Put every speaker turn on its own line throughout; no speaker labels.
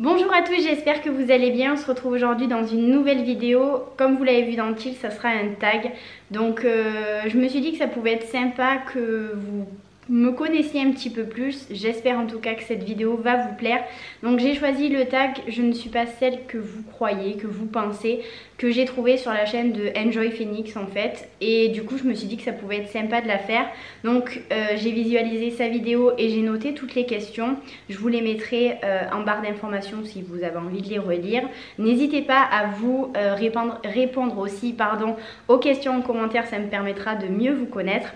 Bonjour à tous, j'espère que vous allez bien. On se retrouve aujourd'hui dans une nouvelle vidéo. Comme vous l'avez vu dans le titre, ça sera un tag. Donc je me suis dit que ça pouvait être sympa que vous me connaissiez un petit peu plus. J'espère en tout cas que cette vidéo va vous plaire. Donc j'ai choisi le tag Je ne suis pas celle que vous croyez, que vous pensez, que j'ai trouvé sur la chaîne de Enjoy Phoenix en fait. Et du coup je me suis dit que ça pouvait être sympa de la faire. Donc j'ai visualisé sa vidéo et j'ai noté toutes les questions. Je vous les mettrai en barre d'informations si vous avez envie de les relire. N'hésitez pas à vous répondre aussi aux questions en commentaire, ça me permettra de mieux vous connaître.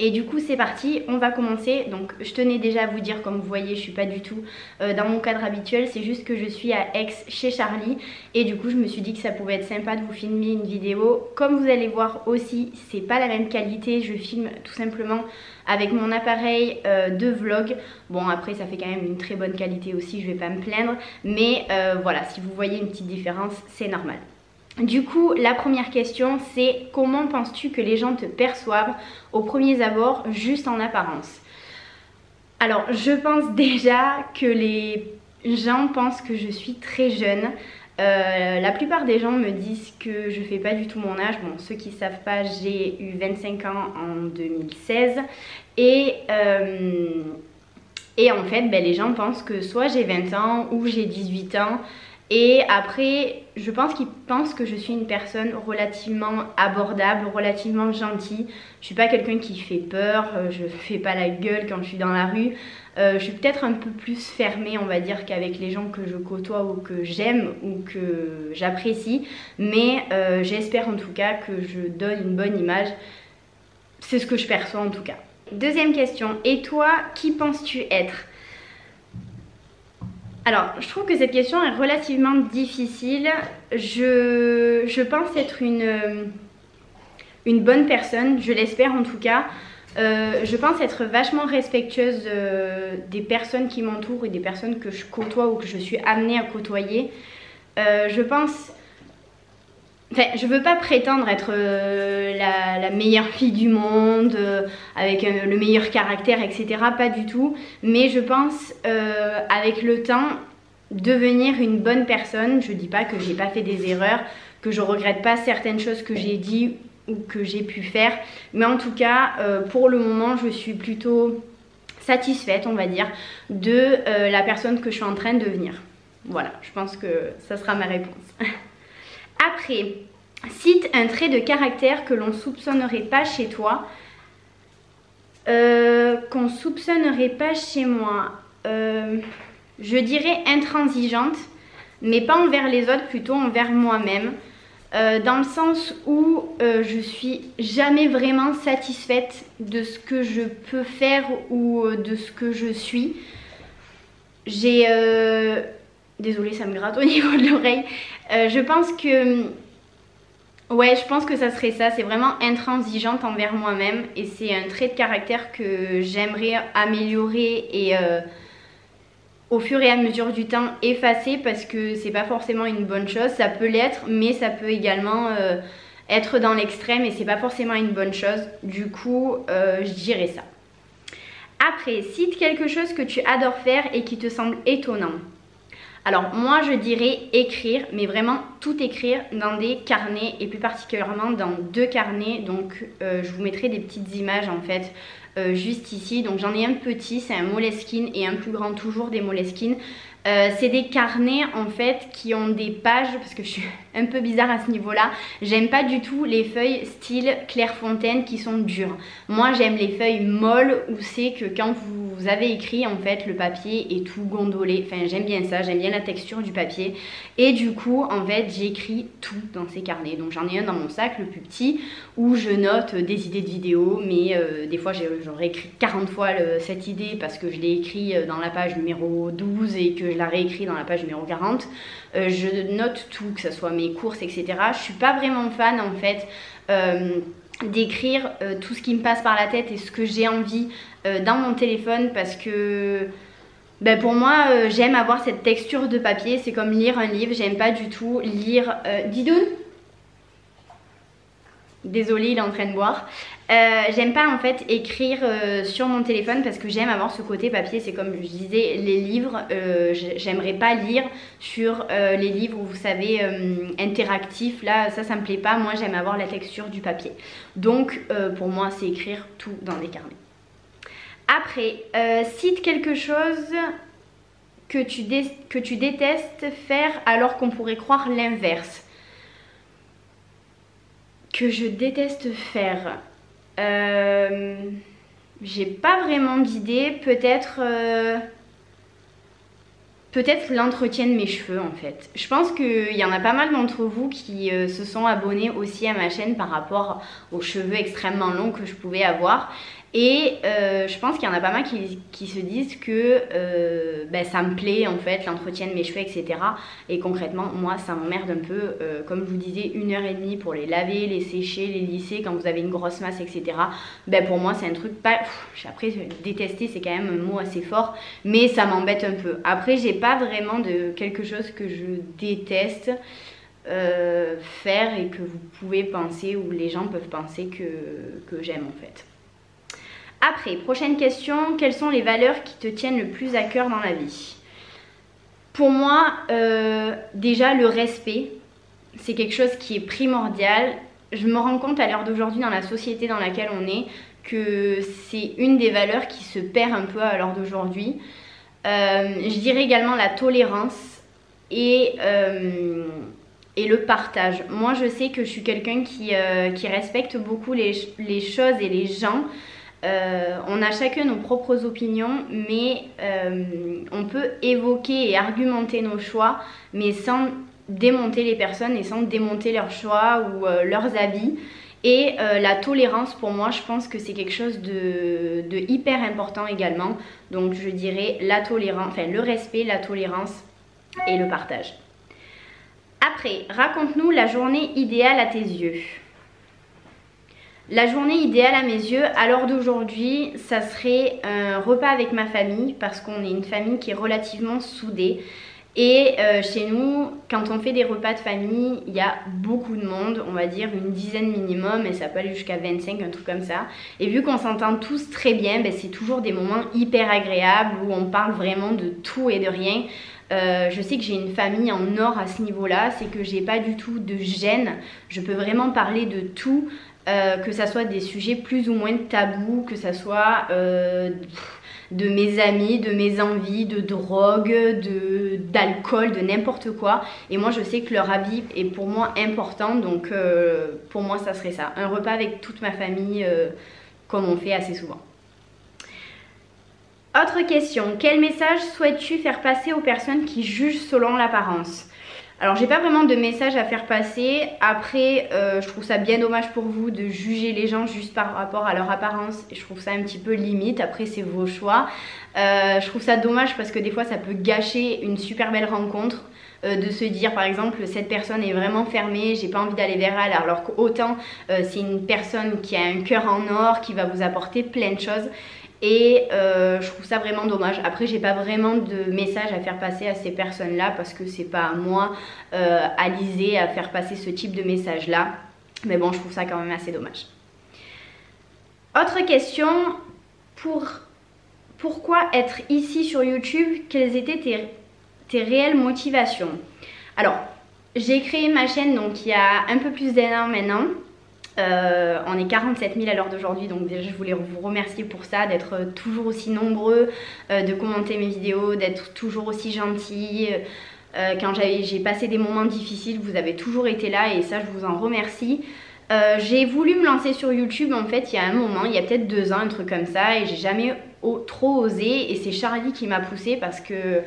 Et du coup c'est parti, on va commencer. Donc je tenais déjà à vous dire, comme vous voyez je suis pas du tout dans mon cadre habituel, c'est juste que je suis à Aix chez Charlie. Et du coup je me suis dit que ça pouvait être sympa de vous filmer une vidéo. Comme vous allez voir aussi, c'est pas la même qualité, je filme tout simplement avec mon appareil de vlog. Bon après ça fait quand même une très bonne qualité aussi, je vais pas me plaindre. Mais voilà, si vous voyez une petite différence, c'est normal. Du coup, la première question, c'est comment penses-tu que les gens te perçoivent au premier abord, juste en apparence? Alors, je pense déjà que les gens pensent que je suis très jeune. La plupart des gens me disent que je fais pas du tout mon âge. Bon, ceux qui savent pas, j'ai eu 25 ans en 2016. Et en fait, les gens pensent que soit j'ai 20 ans ou j'ai 18 ans. Et après, je pense qu'ils pensent que je suis une personne relativement abordable, relativement gentille. Je suis pas quelqu'un qui fait peur, je fais pas la gueule quand je suis dans la rue. Je suis peut-être un peu plus fermée, on va dire, qu'avec les gens que je côtoie ou que j'aime ou que j'apprécie. Mais j'espère en tout cas que je donne une bonne image. C'est ce que je perçois en tout cas. Deuxième question, et toi, qui penses-tu être ? Alors, je trouve que cette question est relativement difficile. Je pense être une bonne personne, je l'espère en tout cas. Je pense être vachement respectueuse des personnes qui m'entourent et des personnes que je côtoie ou que je suis amenée à côtoyer. Je pense... Enfin, je veux pas prétendre être la meilleure fille du monde, avec le meilleur caractère, etc. Pas du tout. Mais je pense, avec le temps, devenir une bonne personne. Je dis pas que j'ai pas fait des erreurs, que je regrette pas certaines choses que j'ai dit ou que j'ai pu faire. Mais en tout cas, pour le moment, je suis plutôt satisfaite, on va dire, de la personne que je suis en train de devenir. Voilà, je pense que ça sera ma réponse. Après, cite un trait de caractère que l'on soupçonnerait pas chez toi. Qu'on soupçonnerait pas chez moi. Je dirais intransigeante, mais pas envers les autres, plutôt envers moi-même. Dans le sens où je suis jamais vraiment satisfaite de ce que je peux faire ou de ce que je suis. J'ai... Désolée, ça me gratte au niveau de l'oreille. Je pense que... Ouais, je pense que ça serait ça. C'est vraiment intransigeante envers moi-même. Et c'est un trait de caractère que j'aimerais améliorer et au fur et à mesure du temps effacer, parce que c'est pas forcément une bonne chose. Ça peut l'être, mais ça peut également être dans l'extrême et c'est pas forcément une bonne chose. Du coup, je dirais ça. Après, cite quelque chose que tu adores faire et qui te semble étonnant. Alors moi je dirais écrire, mais vraiment tout écrire dans des carnets et plus particulièrement dans 2 carnets. Donc je vous mettrai des petites images en fait juste ici. Donc j'en ai un petit, c'est un Moleskine, et un plus grand, toujours des Moleskine. C'est des carnets en fait qui ont des pages, parce que je suis un peu bizarre à ce niveau là. J'aime pas du tout les feuilles style Clairefontaine qui sont dures. Moi j'aime les feuilles molles où c'est que quand vous avez écrit en fait le papier est tout gondolé. Enfin j'aime bien ça, j'aime bien la texture du papier. Et du coup en fait j'écris tout dans ces carnets. Donc j'en ai un dans mon sac, le plus petit, où je note des idées de vidéos. Mais des fois j'aurais écrit 40 fois cette idée parce que je l'ai écrit dans la page numéro 12 et que je la réécris dans la page numéro 40. Je note tout, que ce soit mes courses, etc. Je suis pas vraiment fan en fait d'écrire tout ce qui me passe par la tête et ce que j'ai envie dans mon téléphone, parce que pour moi j'aime avoir cette texture de papier. C'est comme lire un livre, j'aime pas du tout lire... Didoun, Désolée, il est en train de boire. J'aime pas en fait écrire sur mon téléphone parce que j'aime avoir ce côté papier. C'est comme je disais, les livres, j'aimerais pas lire sur les livres, vous savez, interactifs. Là, ça me plaît pas. Moi, j'aime avoir la texture du papier. Donc, pour moi, c'est écrire tout dans des carnets. Après, cite quelque chose que tu détestes faire alors qu'on pourrait croire l'inverse. Que je déteste faire. J'ai pas vraiment d'idée. Peut-être l'entretien de mes cheveux en fait. Je pense qu'il y en a pas mal d'entre vous qui se sont abonnés aussi à ma chaîne par rapport aux cheveux extrêmement longs que je pouvais avoir. Et je pense qu'il y en a pas mal qui se disent que ça me plaît en fait, l'entretien de mes cheveux, etc. Et concrètement, moi, ça m'emmerde un peu. Comme je vous disais, 1h30 pour les laver, les sécher, les lisser quand vous avez une grosse masse, etc. Pour moi, c'est un truc pas... Après, détester, c'est quand même un mot assez fort. Mais ça m'embête un peu. Après, j'ai pas vraiment de quelque chose que je déteste faire et que vous pouvez penser ou les gens peuvent penser que j'aime en fait. Après, prochaine question, quelles sont les valeurs qui te tiennent le plus à cœur dans la vie? Pour moi, déjà le respect, c'est quelque chose qui est primordial. Je me rends compte à l'heure d'aujourd'hui dans la société dans laquelle on est que c'est une des valeurs qui se perd un peu à l'heure d'aujourd'hui. Je dirais également la tolérance et le partage. Moi, je sais que je suis quelqu'un qui respecte beaucoup les choses et les gens. On a chacun nos propres opinions, mais on peut évoquer et argumenter nos choix, mais sans démonter les personnes et sans démonter leurs choix ou leurs avis. Et la tolérance, pour moi, je pense que c'est quelque chose de hyper important également. Donc je dirais la tolérance, enfin le respect, la tolérance et le partage. Après, raconte-nous la journée idéale à tes yeux. La journée idéale à mes yeux, à l'heure d'aujourd'hui, ça serait un repas avec ma famille parce qu'on est une famille qui est relativement soudée. Et chez nous, quand on fait des repas de famille, il y a beaucoup de monde, on va dire une dizaine minimum, et ça peut aller jusqu'à 25, un truc comme ça. Et vu qu'on s'entend tous très bien, c'est toujours des moments hyper agréables où on parle vraiment de tout et de rien. Je sais que j'ai une famille en or à ce niveau-là, c'est que j'ai pas du tout de gêne, je peux vraiment parler de tout. Que ça soit des sujets plus ou moins tabous, que ça soit de mes amis, de mes envies, de drogue, d'alcool, de n'importe quoi. Et moi je sais que leur avis est pour moi important, donc pour moi ça serait ça. Un repas avec toute ma famille comme on fait assez souvent. Autre question, quel message souhaites-tu faire passer aux personnes qui jugent selon l'apparence ? Alors j'ai pas vraiment de message à faire passer. Après je trouve ça bien dommage pour vous de juger les gens juste par rapport à leur apparence. Je trouve ça un petit peu limite, après c'est vos choix. Je trouve ça dommage parce que des fois ça peut gâcher une super belle rencontre. De se dire par exemple cette personne est vraiment fermée, j'ai pas envie d'aller vers elle, alors qu'autant c'est une personne qui a un cœur en or, qui va vous apporter plein de choses. Et je trouve ça vraiment dommage. Après j'ai pas vraiment de message à faire passer à ces personnes là parce que c'est pas à moi, Alizée, à faire passer ce type de message là. Mais bon, je trouve ça quand même assez dommage. Autre question, pourquoi être ici sur YouTube? Quelles étaient tes réelles motivations? Alors j'ai créé ma chaîne donc il y a un peu plus d'1 an maintenant. On est 47 000 à l'heure d'aujourd'hui, donc déjà je voulais vous remercier pour ça, d'être toujours aussi nombreux, de commenter mes vidéos, d'être toujours aussi gentils. Quand j'ai passé des moments difficiles, vous avez toujours été là et ça je vous en remercie. J'ai voulu me lancer sur YouTube en fait il y a un moment, il y a peut-être 2 ans, un truc comme ça, et j'ai jamais trop osé, et c'est Charlie qui m'a poussée parce que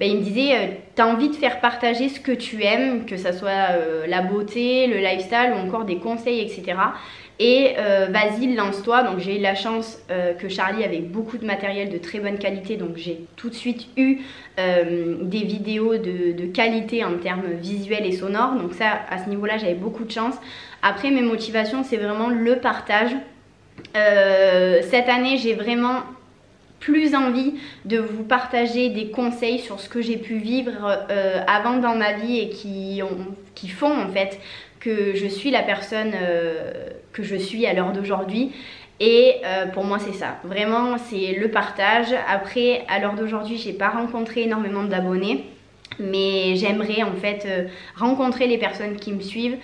il me disait t'as envie de faire partager ce que tu aimes, que ça soit la beauté, le lifestyle ou encore des conseils, etc. Et vas-y, lance-toi. Donc j'ai eu la chance que Charlie avait beaucoup de matériel de très bonne qualité, donc j'ai tout de suite eu des vidéos de qualité en termes visuels et sonores. Donc ça, à ce niveau-là, j'avais beaucoup de chance. Après, mes motivations, c'est vraiment le partage. Cette année, j'ai vraiment plus envie de vous partager des conseils sur ce que j'ai pu vivre avant dans ma vie et qui font en fait que je suis la personne que je suis à l'heure d'aujourd'hui. Et pour moi c'est ça, vraiment c'est le partage. Après à l'heure d'aujourd'hui j'ai pas rencontré énormément d'abonnés, mais j'aimerais en fait rencontrer les personnes qui me suivent.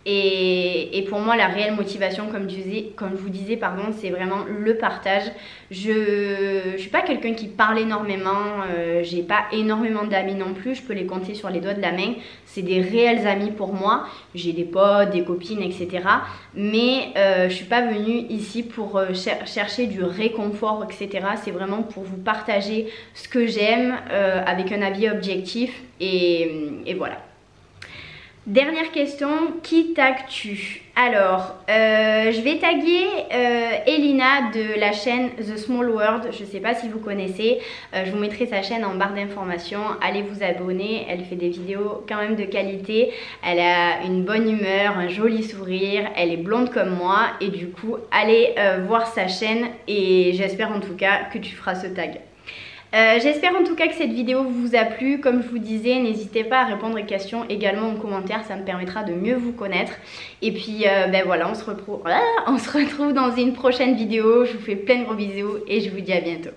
Et pour moi la réelle motivation, comme je vous disais pardon, c'est vraiment le partage. Je suis pas quelqu'un qui parle énormément, j'ai pas énormément d'amis non plus, je peux les compter sur les doigts de la main. C'est des réels amis pour moi, j'ai des potes, des copines, etc. Mais je suis pas venue ici pour chercher du réconfort, etc. C'est vraiment pour vous partager ce que j'aime avec un avis objectif et voilà. Dernière question, qui tagues-tu? Alors, je vais taguer Elina de la chaîne The Small World. Je ne sais pas si vous connaissez. Je vous mettrai sa chaîne en barre d'informations. Allez vous abonner. Elle fait des vidéos quand même de qualité. Elle a une bonne humeur, un joli sourire. Elle est blonde comme moi. Et du coup, allez voir sa chaîne. Et j'espère en tout cas que tu feras ce tag. J'espère en tout cas que cette vidéo vous a plu. Comme je vous disais, n'hésitez pas à répondre aux questions également en commentaire, ça me permettra de mieux vous connaître. Et puis ben voilà, on se retrouve dans une prochaine vidéo. Je vous fais plein de gros bisous et je vous dis à bientôt.